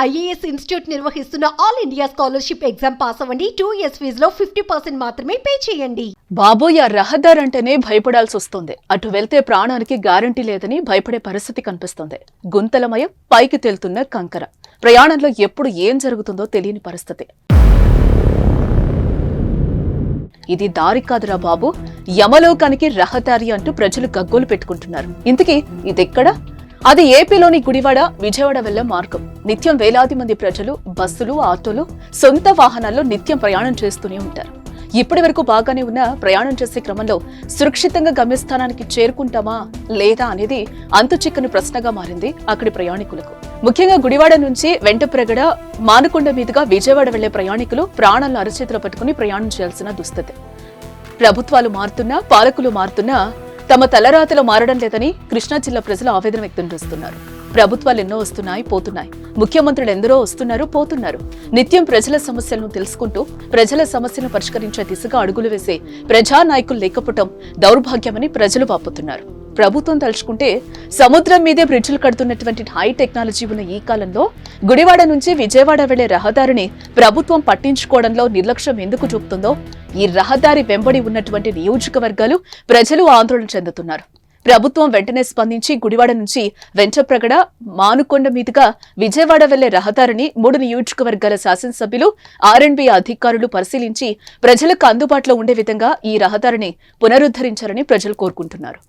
IAS institute నిర్వహిస్తున్న all India scholarship exam pass అవ్వండి. 2 years ఫీజులో 50% మాత్రమే పే చేయండి. బాబోయ్, ఆ రహదారంటేనే భయపడాల్సి వస్తుంది. అటు వెళ్తే ప్రాణానికి గ్యారంటీ లేదని భయపడే పరిస్థితి కనిపిస్తుంది. గుంతలమయం, పైకి తేలుతున్న కంకర. ప్రయాణంలో ఎప్పుడు ఏం జరుగుతుందో తెలియని పరిస్థితి. ఇది దారి కాదురా బాబు, యమలోకానికి రహదారి అంటూ ప్రజలు గగ్గోలు పెట్టుకుంటున్నారు. ఇంతకీ ఇదెక్కడ? అది ఏపీలోని గుడివాడ, విజయవాడ వెళ్లే మార్గం. నిత్యం వేలాది మంది ప్రజలు బస్సులు, ఆటోలు, సొంత వాహనాల్లో నిత్యం ప్రయాణం చేస్తూనే ఉంటారు. ఇప్పటి వరకు బాగానే ఉన్న ప్రయాణం చేసే క్రమంలో సురక్షితంగా గమ్యస్థానానికి చేరుకుంటామా లేదా అనేది అంతు చిక్కని ప్రశ్నగా మారింది అక్కడి ప్రయాణికులకు. ముఖ్యంగా గుడివాడ నుంచి వెంటప్రగడ, మానుకొండ మీదుగా విజయవాడ వెళ్లే ప్రయాణికులు ప్రాణాలను అరచేతిలో పట్టుకుని ప్రయాణం చేయాల్సిన దుస్థితి. ప్రభుత్వాలు మారుతున్నా, పాలకులు మారుతున్నా తమ తలరాతలో మారడం లేదని కృష్ణా జిల్లా ప్రజలు ఆవేదన వ్యక్తం చేస్తున్నారు. ప్రభుత్వాలు ఎన్నో వస్తున్నాయి, పోతున్నాయి. ముఖ్యమంత్రులు ఎందరో వస్తున్నారు, పోతున్నారు. నిత్యం ప్రజల సమస్యలను తెలుసుకుంటూ ప్రజల సమస్యలను పరిష్కరించే దిశగా అడుగులు వేసే ప్రజానాయకులు లేకపోవడం దౌర్భాగ్యమని ప్రజలు వాపోతున్నారు. ప్రభుత్వం తలుచుకుంటే సముద్రం మీదే బ్రిడ్జిలు కడుతున్నటువంటి హై టెక్నాలజీ ఉన్న ఈ కాలంలో గుడివాడ నుంచి విజయవాడ వెళ్లే రహదారిని ప్రభుత్వం పట్టించుకోవడంలో నిర్లక్ష్యం ఎందుకు చూపుతుందో ఈ రహదారి వెంబడి ఉన్నటువంటి నియోజకవర్గాలు ప్రజలు ఆందోళన చెందుతున్నారు. ప్రభుత్వం వెంటనే స్పందించి గుడివాడ నుంచి వెంటప్రగడ, మానుకొండ మీదుగా విజయవాడ వెళ్లే రహదారిని 3 నియోజకవర్గాల శాసనసభ్యులు, R&B అధికారులు పరిశీలించి ప్రజలకు అందుబాటులో ఉండే విధంగా ఈ రహదారిని పునరుద్ధరించాలని ప్రజలు కోరుకుంటున్నారు.